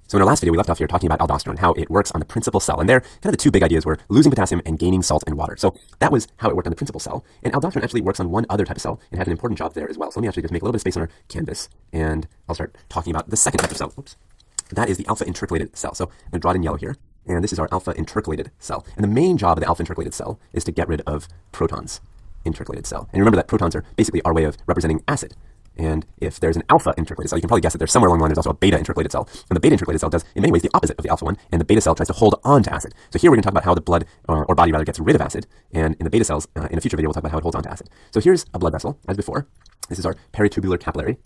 So in our last video, we left off here talking about aldosterone, how it works on the principal cell. And there, kind of the two big ideas were losing potassium and gaining salt and water. So that was how it worked on the principal cell. And aldosterone actually works on one other type of cell and has an important job there as well. So let me actually just make a little bit of space on our canvas, and I'll start talking about the second type of cell. Oops. That is the alpha intercalated cell. So I'm going to draw it in yellow here. And this is our alpha intercalated cell. And the main job of the alpha intercalated cell is to get rid of protons. Intercalated cell. And remember that protons are basically our way of representing acid. And if there's an alpha intercalated cell, you can probably guess that there's somewhere along the line there's also a beta intercalated cell. And the beta intercalated cell does, in many ways, the opposite of the alpha one. And the beta cell tries to hold on to acid. So here we're going to talk about how the blood, or body rather, gets rid of acid. And in the beta cells, in a future video, we'll talk about how it holds on to acid. So here's a blood vessel, as before. This is our peritubular capillary.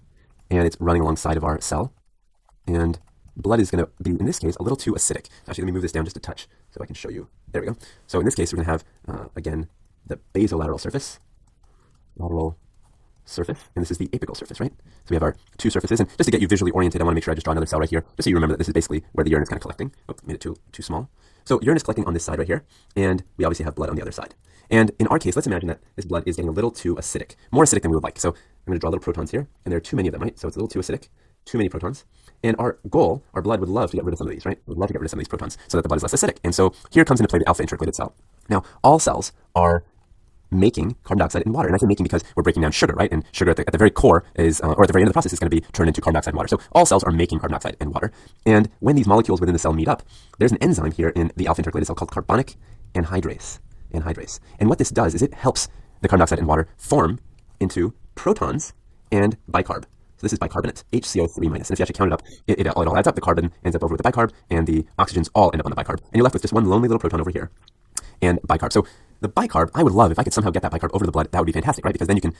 And it's running alongside of our cell. And blood is going to be, in this case, a little too acidic. Actually, let me move this down just a touch so I can show you. There we go. So in this case, we're going to have, again, the basolateral surface. Lateral surface, and this is the apical surface, right? So we have our two surfaces, and just to get you visually oriented, I want to make sure I just draw another cell right here, just so you remember that this is basically where the urine is kind of collecting. Oh, made it too small. So urine is collecting on this side right here, and we obviously have blood on the other side. And in our case, let's imagine that this blood is getting a little too acidic, more acidic than we would like. So I'm going to draw little protons here, and there are too many of them, right? So it's a little too acidic, too many protons. And our goal, our blood would love to get rid of some of these, right? Would love to get rid of some of these protons so that the blood is less acidic. And so here comes into play the alpha intercalated cell. Now, all cells are making carbon dioxide and water. And I say making because we're breaking down sugar, right? And sugar at the very core is, or at the very end of the process, is going to be turned into carbon dioxide and water. So all cells are making carbon dioxide and water. And when these molecules within the cell meet up, there's an enzyme here in the alpha intercalated cell called carbonic anhydrase. And what this does is it helps the carbon dioxide and water form into protons and bicarb. So this is bicarbonate, HCO3 minus. And if you actually count it up, it all adds up. The carbon ends up over with the bicarb, and the oxygens all end up on the bicarb. And you're left with just one lonely little proton over here, and bicarb. So the bicarb, I would love if I could somehow get that bicarb over the blood. That would be fantastic, right? Because then you can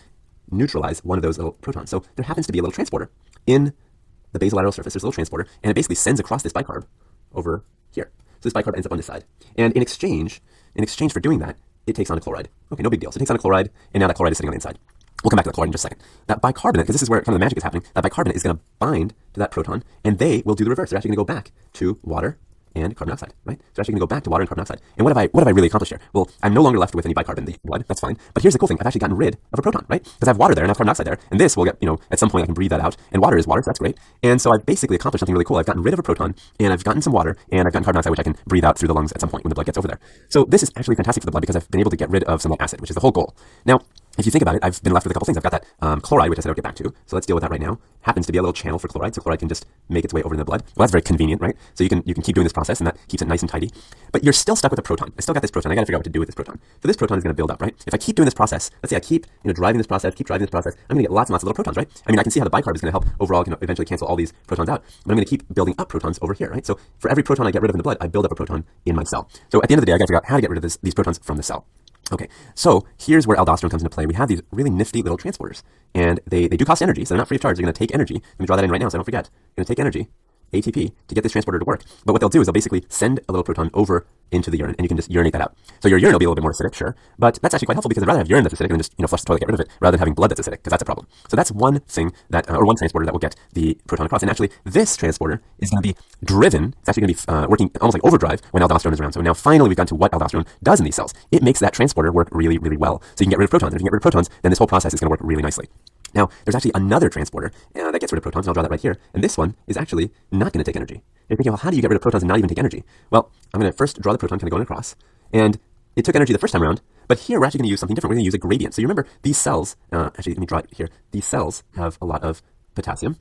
neutralize one of those little protons. So there happens to be a little transporter in the basolateral surface. There's a little transporter, and it basically sends across this bicarb over here. So this bicarb ends up on this side. And in exchange for doing that, it takes on a chloride. Okay, no big deal. So it takes on a chloride, and now that chloride is sitting on the inside. We'll come back to the chloride in just a second. That bicarbonate, because this is where kind of the magic is happening, that bicarbonate is going to bind to that proton, and they will do the reverse. They're actually going to go back to water and carbon dioxide, right? So they're actually going to go back to water and carbon dioxide. And what have I really accomplished here? Well, I'm no longer left with any bicarb in the blood. That's fine. But here's the cool thing. I've actually gotten rid of a proton, right? Because I have water there and I have carbon dioxide there. And this will get, at some point I can breathe that out. And water is water, so that's great. And so I've basically accomplished something really cool. I've gotten rid of a proton, and I've gotten some water, and I've gotten carbon dioxide, which I can breathe out through the lungs at some point when the blood gets over there. So this is actually fantastic for the blood because I've been able to get rid of some of that acid, which is the whole goal. Now, if you think about it, I've been left with a couple things. I've got that chloride, which I said I'll get back to. So let's deal with that right now. Happens to be a little channel for chloride, so chloride can just make its way over in the blood. Well, that's very convenient, right? So you can keep doing this process, and that keeps it nice and tidy. But you're still stuck with a proton. I still got this proton. I got to figure out what to do with this proton. So this proton is going to build up, right? If I keep doing this process, let's say I keep driving this process, I'm going to get lots and lots of little protons, right? I mean, I can see how the bicarb is going to help overall, eventually cancel all these protons out. But I'm going to keep building up protons over here, right? So for every proton I get rid of in the blood, I build up a proton in my cell. So at the end of the day, I got to figure out how to get rid of these protons from the cell. Okay, so here's where aldosterone comes into play. We have these really nifty little transporters, and they do cost energy, so they're not free of charge. They're going to take energy. Let me draw that in right now so I don't forget. They're going to take energy, ATP, to get this transporter to work. But what they'll do is they'll basically send a little proton over into the urine, and you can just urinate that out. So your urine will be a little bit more acidic, sure, but that's actually quite helpful because I'd rather have urine that's acidic than just flush the toilet, get rid of it, rather than having blood that's acidic, because that's a problem. So that's one thing that, or one transporter that will get the proton across. And actually, this transporter is going to be driven. It's actually going to be working almost like overdrive when aldosterone is around. So now finally we've gotten to what aldosterone does in these cells. It makes that transporter work really, really well. So you can get rid of protons. And if you can get rid of protons, then this whole process is going to work really nicely. Now, there's actually another transporter that gets rid of protons, and I'll draw that right here. And this one is actually not going to take energy. You're thinking, well, how do you get rid of protons and not even take energy? Well, I'm going to first draw the proton kind of going across. And it took energy the first time around, but here we're actually going to use something different. We're going to use a gradient. So you remember these cells, actually, let me draw it here. These cells have a lot of potassium,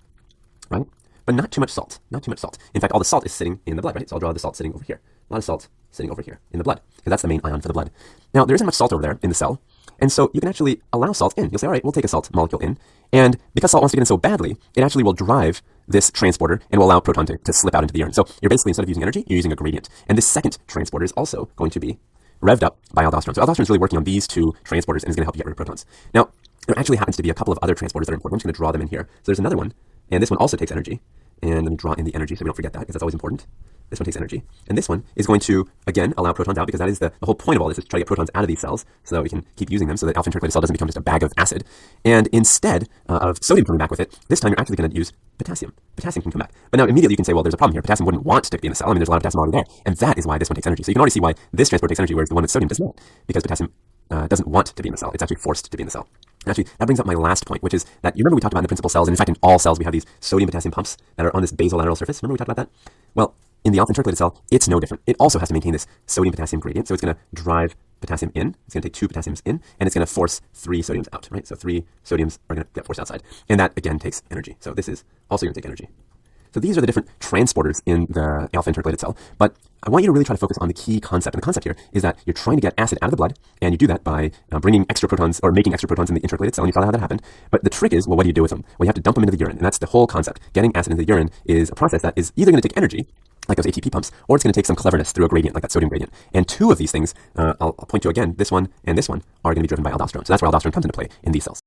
right? But not too much salt, not too much salt. In fact, all the salt is sitting in the blood, right? So I'll draw the salt sitting over here. A lot of salt sitting over here in the blood, because that's the main ion for the blood. Now, there isn't much salt over there in the cell, and so you can actually allow salt in. You'll say, all right, we'll take a salt molecule in, and because salt wants to get in so badly, it actually will drive this transporter and will allow proton to slip out into the urine. So you're basically, instead of using energy, you're using a gradient. And this second transporter is also going to be revved up by aldosterone. So aldosterone is really working on these two transporters and is going to help you get rid of protons. Now, there actually happens to be a couple of other transporters that are important. I'm just going to draw them in here. So there's another one, and this one also takes energy. And let me draw in the energy so we don't forget that, because that's always important. This one takes energy. And this one is going to, again, allow protons out, because that is the whole point of all this, is to try to get protons out of these cells so that we can keep using them, so that alpha intercalated cell doesn't become just a bag of acid. And instead of sodium coming back with it, this time you're actually going to use potassium. Potassium can come back. But now immediately you can say, well, there's a problem here. Potassium wouldn't want to be in the cell. I mean, there's a lot of potassium already there. And that is why this one takes energy. So you can already see why this transport takes energy, whereas the one with sodium does not. Because potassium doesn't want to be in the cell. It's actually forced to be in the cell. And actually, that brings up my last point, which is that you remember we talked about in the principal cells, and in fact in all cells we have these sodium-potassium pumps that are on this basolateral surface. Remember we talked about that? Well, in the alpha-intercalated cell, it's no different. It also has to maintain this sodium-potassium gradient, so it's going to drive potassium in. It's going to take 2 potassiums in, and it's going to force 3 sodiums out, right? So 3 sodiums are going to get forced outside. And that, again, takes energy. So this is also going to take energy. So these are the different transporters in the alpha-intercalated cell. But I want you to really try to focus on the key concept. And the concept here is that you're trying to get acid out of the blood, and you do that by bringing extra protons or making extra protons in the intercalated cell. And you saw how that happened. But the trick is, well, what do you do with them? Well, you have to dump them into the urine. And that's the whole concept. Getting acid into the urine is a process that is either going to take energy, like those ATP pumps, or it's going to take some cleverness through a gradient, like that sodium gradient. And 2 of these things, I'll point to again, this one and this one, are going to be driven by aldosterone. So that's where aldosterone comes into play in these cells.